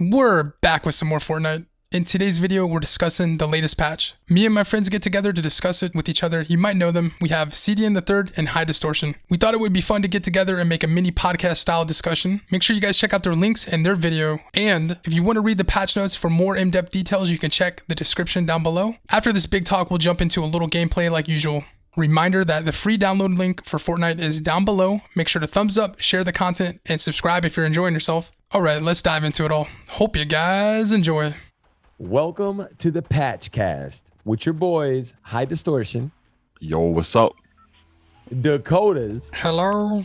We're back with some more Fortnite. In today's video, we're discussing the latest patch. Me and my friends get together to discuss it with each other. You might know them. We have CDN the Third and HighDistortion. We thought it would be fun to get together and make a mini podcast style discussion. Make sure you guys check out their links and their video. And if you want to read the patch notes for more in-depth details, you can check the description down below. After this big talk, we'll jump into a little gameplay like usual. Reminder that the free download link for Fortnite is down below. Make sure to thumbs up, share the content, and subscribe if you're enjoying yourself. All right, let's dive into it all. Hope you guys enjoy. Welcome to the Patchcast with your boys, HighDistortion. Yo, what's up? dakotaz. Hello.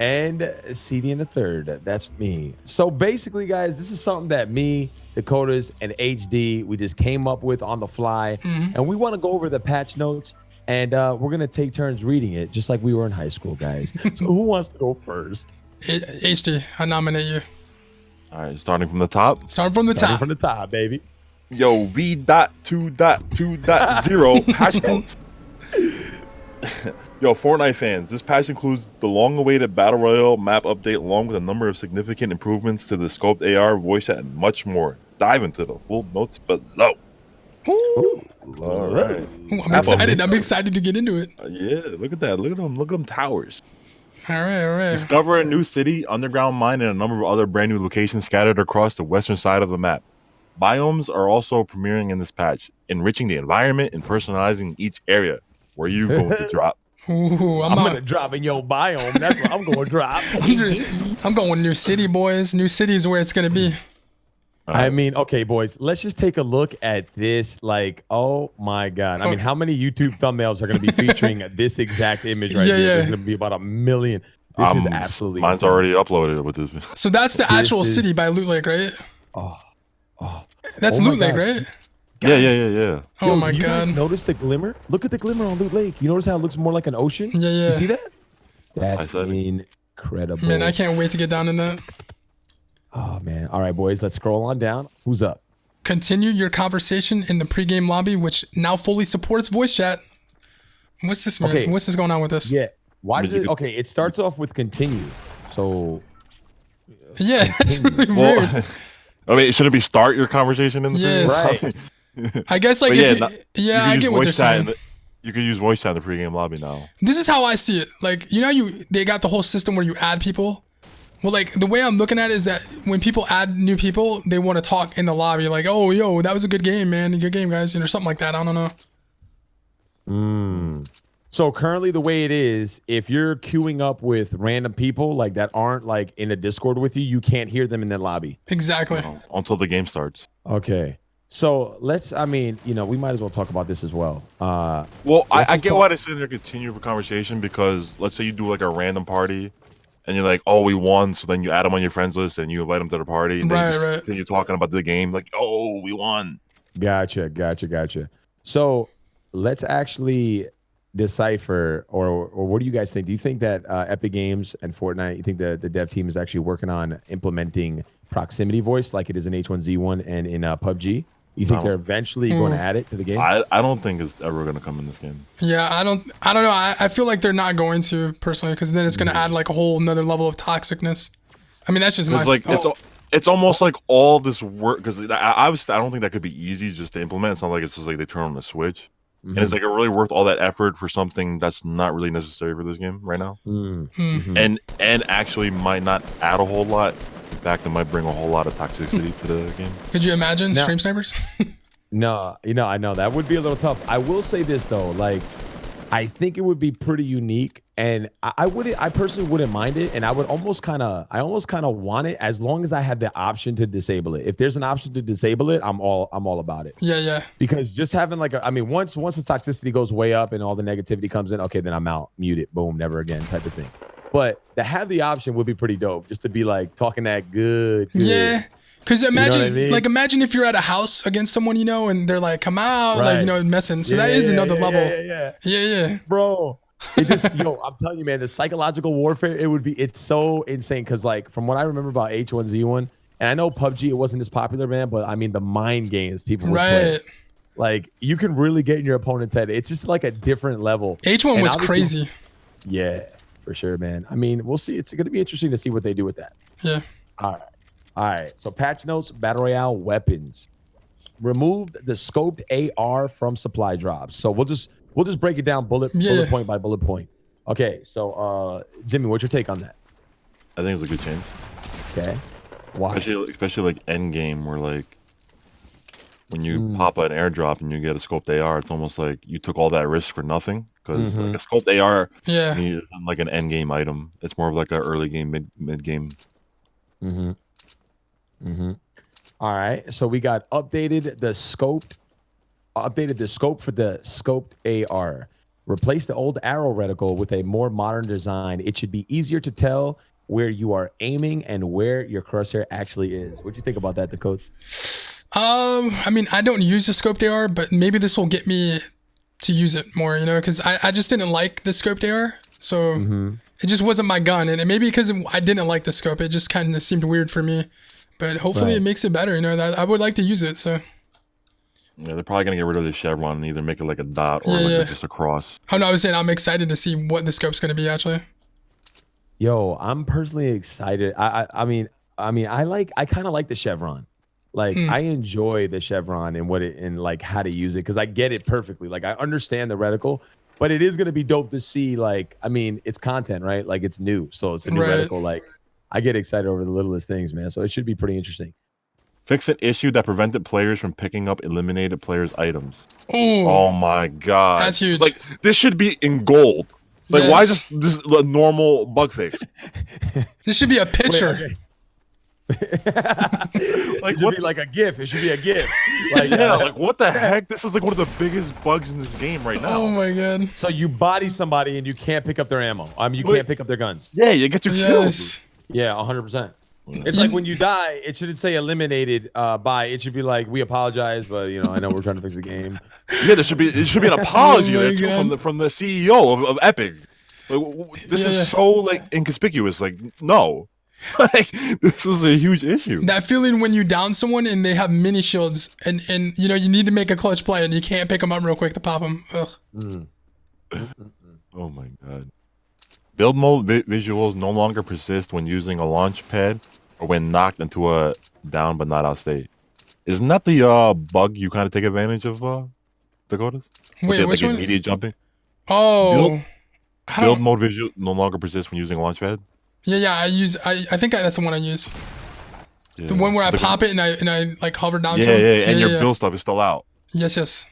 And CDN the Third. That's me. So basically, guys, this is something that me, dakotaz, and HD, we just came up with on the fly. And we want to go over the patch notes. And we're going to take turns reading it, just like we were in high school, guys. So who wants to go first? HD, I nominate you. All right, starting from the top. Starting from the top. From the top, baby. Yo, V.2.2.0 patch notes. Yo, Fortnite fans, this patch includes the long-awaited Battle Royale map update along with a number of significant improvements to the scoped AR, voice chat, and much more. Dive into the full notes below. Ooh. All right. Ooh, I'm excited. I'm excited to get into it. Yeah, look at that. Look at them. Look at them towers. All right. Discover a new city, underground mine, and a number of other brand new locations scattered across the western side of the map. Biomes are also premiering in this patch, enriching the environment and personalizing each area. Where you going to drop? Ooh, I'm going to drop in your biome. That's where I'm going to drop. I'm going New City, boys. New City is where it's going to be. I mean, okay, boys, let's just take a look at this. Like, oh my God. I mean, how many YouTube thumbnails are going to be featuring this exact image right here? There's going to be about 1 million. This is absolutely mine's insane. Already uploaded with this. So that's the actual city by Loot Lake, right? That's Loot Lake, right? Guys, yeah. Oh my you God. guys notice the glimmer? Look at the glimmer on Loot Lake. You notice how it looks more like an ocean? Yeah. You see that? That's nice, incredible. Man, I can't wait to get down in that. Oh, man. All right, boys, let's scroll on down. Who's up? Continue your conversation in the pregame lobby, which now fully supports voice chat. What's this, man? Okay. What's this going on with this? Yeah. Why does it? Okay, it starts off with continue. So. Yeah, it's really weird. I mean, shouldn't it be start your conversation in the Yes. Right. I guess like I get what they're saying. You could use voice chat in the pregame lobby now. This is how I see it. Like, you know, they got the whole system where you add people. Well, like the way I'm looking at it is that when people add new people, they want to talk in the lobby, like, "Oh, yo, that was a good game, man. Good game, guys," or something like that. I don't know. So currently the way it is, if you're queuing up with random people like that aren't like in a Discord with you, you can't hear them in the lobby. Exactly. Until the game starts. Okay. So I mean, you know, we might as well talk about this as well. Well, I get why they say they're continue for conversation because let's say you do like a random party and you're like, oh, we won. So then you add them on your friends list and you invite them to the party. And then you continue talking about the game like, oh, we won. Gotcha. So let's actually decipher or what do you guys think? Do you think that Epic Games and Fortnite, you think the dev team is actually working on implementing proximity voice like it is in H1Z1 and in PUBG? You think they're eventually going to add it to the game? I don't think it's ever going to come in this game. Yeah, I don't know. I feel like they're not going to personally because then it's going to add like a whole another level of toxicness. I mean, that's just my it's almost like all this work because obviously I don't think that could be easy just to implement. It's not like it's just like they turn on the switch. And it's like it really worth all that effort for something that's not really necessary for this game right now. And actually might not add a whole lot. In fact, it might bring a whole lot of toxicity to the game. Could you imagine stream snipers? No, you know, I know that would be a little tough. I will say this though, like I think it would be pretty unique, and I personally wouldn't mind it, and I almost kind of want it as long as I had the option to disable it. If there's an option to disable it, I'm all about it. Yeah. Because just having like I mean, once the toxicity goes way up and all the negativity comes in, okay, then I'm out, mute it, boom, never again, type of thing. But to have the option would be pretty dope, just to be like talking that good. Yeah. Because imagine, you know what I mean? imagine if you're at a house against someone, you know, and they're like, come out, like, you know, messing. So that is another level. Yeah. Bro, it just, I'm telling you, man, the psychological warfare, it's so insane. Because like, from what I remember about H1Z1, and I know PUBG, it wasn't as popular, man, but I mean, the mind games people would play. Like, you can really get in your opponent's head. It's just like a different level. H1 was crazy. Yeah, for sure, man. I mean, we'll see. It's going to be interesting to see what they do with that. Yeah. All right. All right. So patch notes, Battle Royale weapons. Removed the scoped AR from supply drops. So we'll just break it down bullet point by bullet point. Okay. So Jimmy, what's your take on that? I think it's a good change. Okay. Why? Especially like end game, where like when you pop an airdrop and you get a scoped AR, it's almost like you took all that risk for nothing. Because like a scoped AR, isn't like an end game item. It's more of like an early game, mid game. All right. So we got updated the scope for the scoped AR. Replace the old arrow reticle with a more modern design. It should be easier to tell where you are aiming and where your crosshair actually is. What do you think about that, Dakota? I mean, I don't use the scoped AR, but maybe this will get me to use it more, because I just didn't like the scoped AR. So it just wasn't my gun. And maybe because I didn't like the scope, it just kind of seemed weird for me. But hopefully it makes it better, I would like to use it, so. Yeah, they're probably going to get rid of the chevron and either make it like a dot or just a cross. Oh, no, I was saying I'm excited to see what the scope's going to be, actually. Yo, I'm personally excited. I kind of like the chevron. Like I enjoy the chevron and like how to use it because I get it perfectly. Like I understand the reticle, but it is gonna be dope to see. Like it's content, right? Like it's new, so it's a new reticle. Like I get excited over the littlest things, man. So it should be pretty interesting. Fix an issue that prevented players from picking up eliminated players' items. Ooh, oh my god, that's huge. Like this should be in gold. Like why is this a normal bug fix? This should be a picture. Like it should be like a GIF. It should be a GIF. Like like what the heck? This is like one of the biggest bugs in this game right now. Oh my god! So you body somebody and you can't pick up their ammo. You can't pick up their guns. Yeah, you get your kills. Yeah, 100%. It's like when you die, it shouldn't say eliminated by. It should be like we apologize, but I know we're trying to fix the game. Yeah, it should be an apology from the CEO of Epic. Like, this is so like inconspicuous. Like no. Like this was a huge issue. That feeling when you down someone and they have mini shields and you need to make a clutch play and you can't pick them up real quick to pop them. Oh my god. Build mode visuals no longer persist when using a launch pad or when knocked into a down but not out state. Isn't that the bug you kind of take advantage of, dakotaz? Wait, which one? Immediate jumping. Oh. Build mode visual no longer persist when using a launch pad. Yeah, I think that's the one I use. Yeah. The one where I pop it and I like hover down to it. And your build stuff is still out. Yes.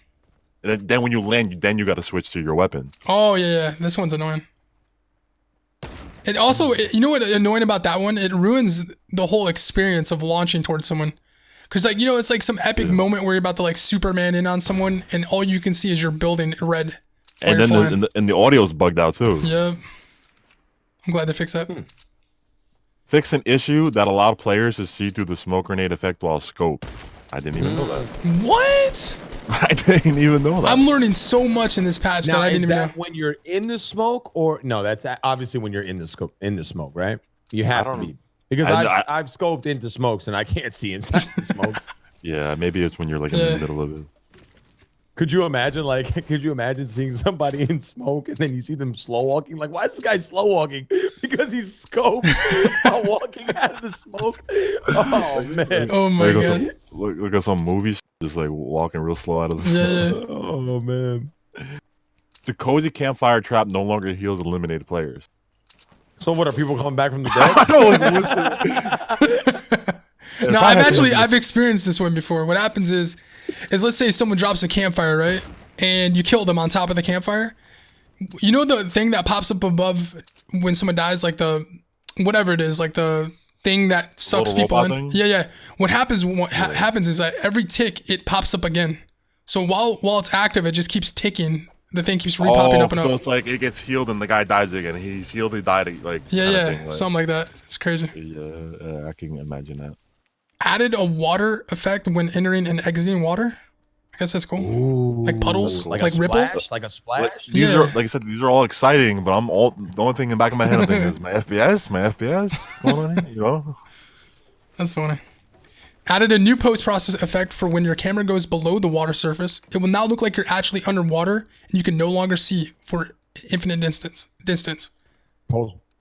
And then when you land, then you got to switch to your weapon. Oh yeah, this one's annoying. And also, you know what annoying about that one? It ruins the whole experience of launching towards someone. Cause like it's like some epic moment where you're about to like Superman in on someone, and all you can see is your building red. And then the audio's bugged out too. Yep. I'm glad they fixed that. Fix an issue that allowed players to see through the smoke grenade effect while scoped. I didn't even know that. What? I didn't even know that. I'm learning so much in this patch that I didn't even know. When you're in the smoke, or no? That's obviously when you're in the smoke, right? You have to be because I've scoped into smokes and I can't see inside the smokes. Yeah, maybe it's when you're like in the middle of it. Could you imagine seeing somebody in smoke and then you see them slow walking? Like, why is this guy slow walking? Because he's scoped while walking out of the smoke. Oh man! Oh my god! Look at some movies, just like walking real slow out of the smoke. Oh man! The cozy campfire trap no longer heals eliminated players. So what are people coming back from the dead? No, I've experienced this one before. What happens is let's say someone drops a campfire, right? And you kill them on top of the campfire. You know the thing that pops up above when someone dies, like the whatever it is, like the thing that sucks people in. Thing? Yeah. What happens is that every tick it pops up again. So while it's active, it just keeps ticking. The thing keeps repopping up and up. So it's like it gets healed and the guy dies again. He's healed, he died, like something like that. It's crazy. Yeah, I can imagine that. Added a water effect when entering and exiting water. I guess that's cool. Ooh, like puddles, like ripple, like a splash. These are, like I said, these are all exciting. But the only thing in the back of my head I'm thinking is my FPS going on here. That's funny. Added a new post-process effect for when your camera goes below the water surface. It will now look like you're actually underwater, and you can no longer see for infinite distance.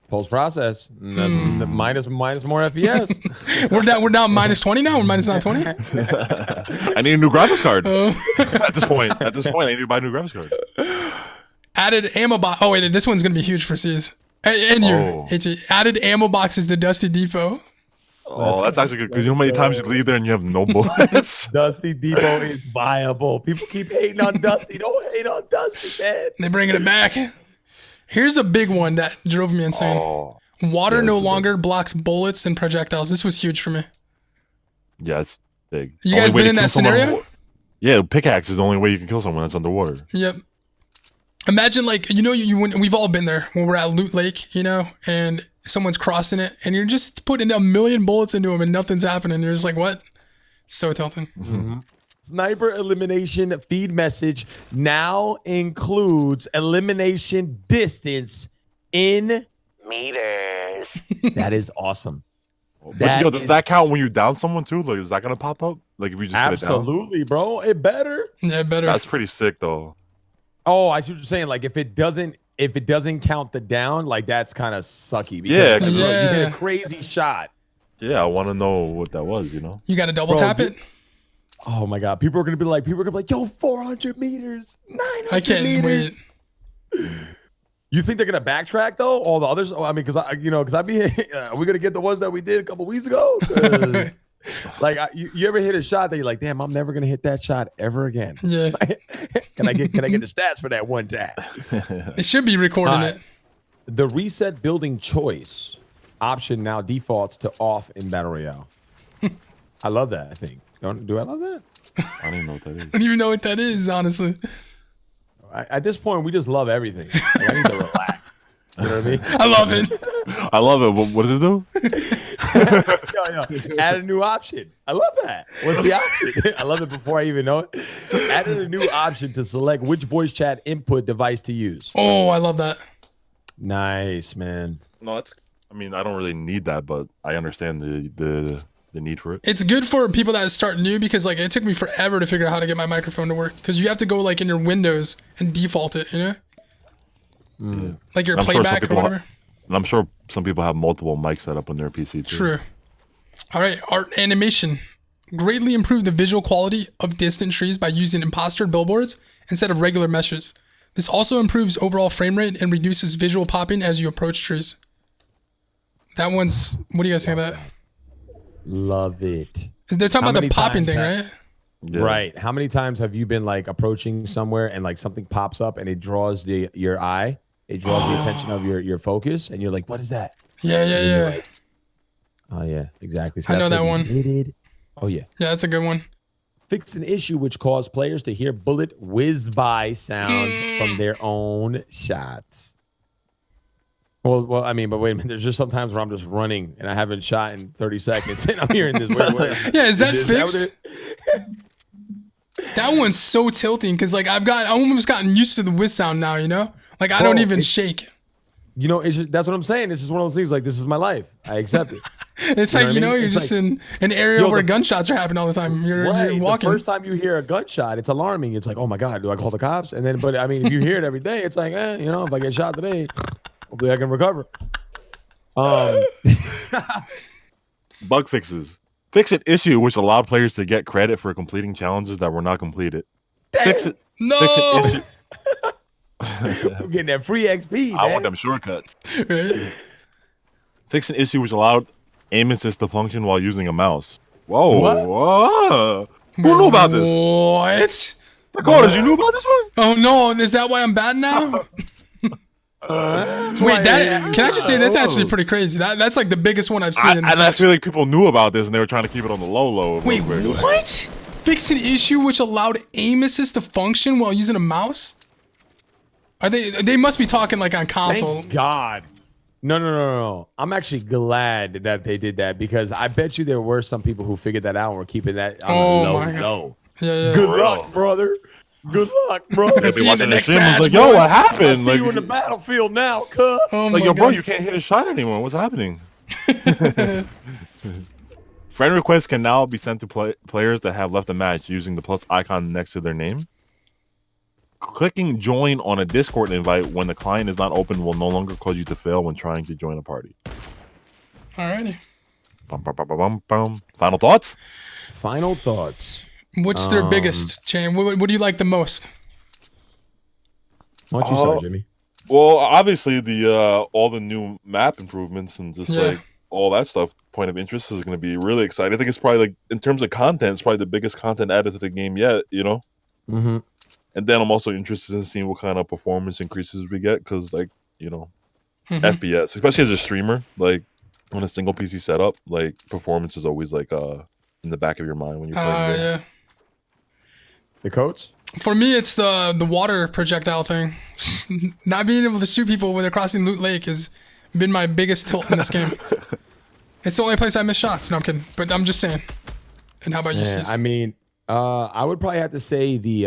Post process. That's minus more FPS. We're down minus 20 now. We're minus 20. I need a new graphics card. Oh. At this point, I need to buy a new graphics card. Added ammo box. Oh wait, this one's gonna be huge for C's. And you, HE. Added ammo boxes to Dusty Depot. Oh, that's actually good because you know how many times you leave there and you have no bullets. Dusty Depot is viable. People keep hating on Dusty. Don't hate on Dusty, man. They're bringing it back. Here's a big one that drove me insane. Water no longer blocks bullets and projectiles. This was huge for me. Yeah, it's big. You guys been in that scenario? Yeah, pickaxe is the only way you can kill someone that's underwater. Yep. Imagine like, you know, we've all been there when we're at Loot Lake, you know, and someone's crossing it and you're just putting a million bullets into them and nothing's happening. You're just like, what? It's so tilting. Mm-hmm. Sniper elimination feed message now includes elimination distance in meters. That is awesome. Does that count when you down someone too? Like, is that gonna pop up? Like if you just absolutely, hit it down? Bro. It better. Yeah, it better. That's pretty sick though. Oh, I see what you're saying. Like if it doesn't count the down, like that's kind of sucky. Because you hit a crazy shot. Yeah, I want to know what that was. You know, you got to double tap it. Oh my God, people are gonna be like, yo, 400 meters, 900 I can't meters. wait. You think they're gonna backtrack though? All the others? Oh, I mean, because we're gonna get the ones that we did a couple weeks ago. Like, you ever hit a shot that you're like, damn, I'm never gonna hit that shot ever again. Yeah. Can I get the stats for that one tap? It should be recording it. The reset building choice option now defaults to off in Battle Royale. I love that. I think. Do I love that? I don't even know what that is. I don't even know what that is, honestly. At this point, we just love everything. Like, I need to relax. You know what I mean? I love it. I love it. What does it do? Add a new option. I love that. What's the option? I love it before I even know it. Added a new option to select which voice chat input device to use. Oh, I love that. Nice, man. No, I mean, I don't really need that, but I understand the need for it. It's good for people that start new because like it took me forever to figure out how to get my microphone to work because you have to go like in your Windows and default it, you know? Mm. Like your playback or whatever. And I'm sure some people have multiple mics set up on their PC too. True. All right, art animation. Greatly improved the visual quality of distant trees by using imposter billboards instead of regular meshes. This also improves overall frame rate and reduces visual popping as you approach trees. That one's, what do you guys think of that? Love it. They're talking about the popping thing, right? Yeah. Right. How many times have you been like approaching somewhere and like something pops up and it draws your eye? It draws the attention of your focus and you're like, what is that? Yeah. Like, oh yeah, exactly. So I know that one. Oh yeah. Yeah, that's a good one. Fixed an issue which caused players to hear bullet whiz by sounds from their own shots. Well, I mean, but wait a minute. There's just sometimes where I'm just running and I haven't shot in 30 seconds and I'm hearing this. Yeah, is that fixed? That one's so tilting because like I almost gotten used to the whiz sound now, you know? Like I don't even shake. You know, that's what I'm saying. It's just one of those things like this is my life. I accept it. It's like, you know, you're just in an area where gunshots are happening all the time. You're walking. The first time you hear a gunshot, it's alarming. It's like, oh my God, do I call the cops? And then, but I mean, if you hear it every day, it's like, you know, if I get shot today, hopefully I can recover. Bug fixes. Fix an issue which allowed players to get credit for completing challenges that were not completed. Damn. Fix it. No. Fix an issue. I'm getting that free XP, man. I want them shortcuts. Right? Fix an issue which allowed aim assist to function while using a mouse. Whoa. What? Whoa. Who knew about this? What? dakotaz, you knew about this one? Oh no, is that why I'm bad now? Wait, can I just say that's actually pretty crazy. That's like the biggest one I've seen. I feel like people knew about this and they were trying to keep it on the low. Wait, what? Fixed an issue which allowed aim assist to function while using a mouse? Are they must be talking like on console. Thank God. No. I'm actually glad that they did that because I bet you there were some people who figured that out and were keeping that on the low. Yeah. Good luck, brother. Good luck, bro. See you in the next match. match. Like, yo, what happened? I see you in the battlefield now, cuz. Oh like, my yo, bro, God. you can't hit a shot anymore. What's happening? Friend requests can now be sent to players that have left the match using the plus icon next to their name. clicking join on a Discord invite when the client is not open will no longer cause you to fail when trying to join a party. Alrighty. Final thoughts? Final thoughts. What's their biggest chain? What do you like the most? Why don't you start, Jimmy? Well, obviously the all the new map improvements and just like all that stuff, point of interest is going to be really exciting. I think it's probably like in terms of content, it's probably the biggest content added to the game yet. You know. Mm-hmm. And then I'm also interested in seeing what kind of performance increases we get because, like, you know, FPS, especially as a streamer, like on a single PC setup, like performance is always like in the back of your mind when you're playing. Yeah. The codes? For me, it's the water projectile thing. Not being able to shoot people when they're crossing Loot Lake has been my biggest tilt in this game. It's the only place I miss shots. No, I'm kidding. But I'm just saying. And how about you, Sis? I mean, I would probably have to say the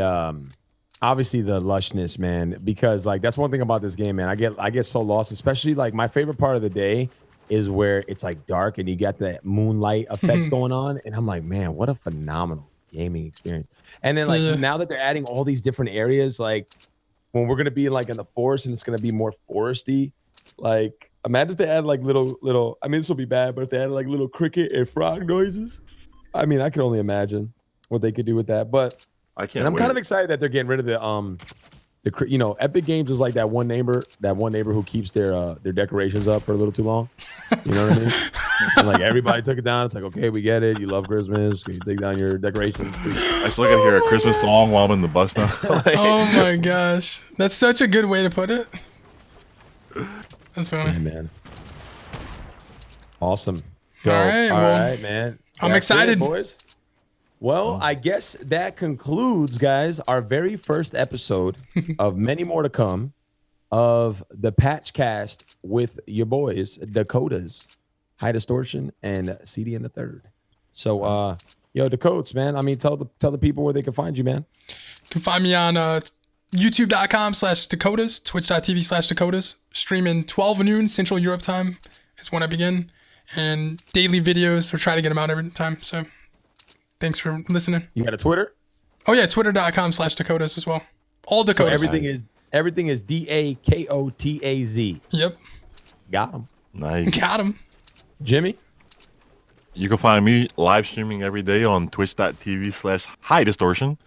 obviously the lushness, man, because like that's one thing about this game, man. I get so lost, especially like my favorite part of the day is where it's like dark and you got that moonlight effect going on, and I'm like, man, what a phenomenal gaming experience. And then like now that they're adding all these different areas, like when we're gonna be like in the forest and it's gonna be more foresty, like imagine if they add like little. I mean, this will be bad, but if they add like little cricket and frog noises, I mean, I can only imagine what they could do with that. But I'm kind of excited that they're getting rid of the you know, Epic Games is like that one neighbor who keeps their decorations up for a little too long. You know what I mean? And like everybody took it down. It's like, okay, we get it. You love Christmas. Can you take down your decorations? I still gotta hear a Christmas song while I'm in the bus now. Oh my gosh, that's such a good way to put it. That's funny, man. Awesome. All right, man. I'm excited, boys. Well, I guess that concludes, guys, our very first episode of many more to come of the Patchcast with your boys, dakotaz, HighDistortion, and CD in the Third. So, yo, Dakotas, man. I mean, tell the people where they can find you, man. You can find me on youtube.com/dakotaz, twitch.tv/dakotaz, streaming 12 noon Central Europe time is when I begin, and daily videos, or try to get them out every time. So thanks for listening. You got a Twitter? Oh yeah, twitter.com/dakotaz as well. All Dakotas. So everything is DAKOTAZ. Yep. Got him. Nice. Got him. Jimmy? You can find me live streaming every day on twitch.tv/HighDistortion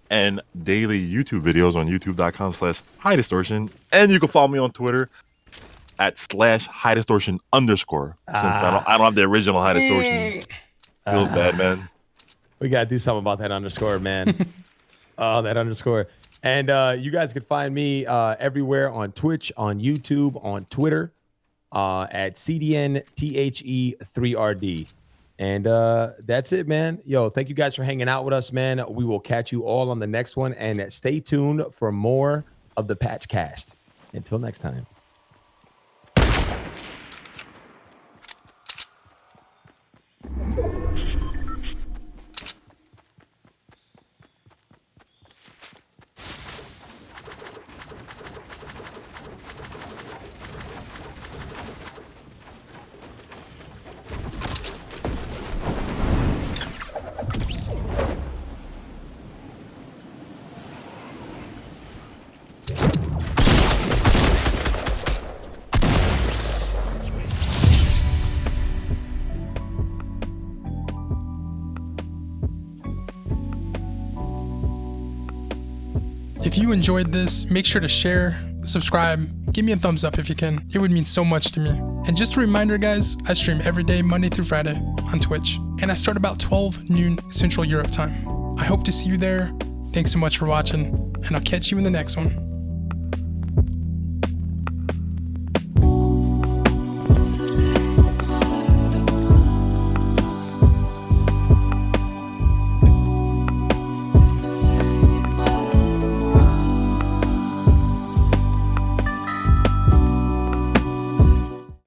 and daily YouTube videos on youtube.com/HighDistortion. And you can follow me on Twitter at /HighDistortion_. Since I don't have the original HighDistortion. Feels bad, man. We got to do something about that underscore, man. Oh, that underscore. And you guys can find me everywhere on Twitch, on YouTube, on Twitter, at CDNTHE3RD. And that's it, man. Yo, thank you guys for hanging out with us, man. We will catch you all on the next one. And stay tuned for more of the Patchcast. Until next time. If you enjoyed this, make sure to share, subscribe, give me a thumbs up if you can. It would mean so much to me. And just a reminder, guys, I stream every day, Monday through Friday on Twitch. And I start about 12 noon Central Europe time. I hope to see you there. Thanks so much for watching, and I'll catch you in the next one.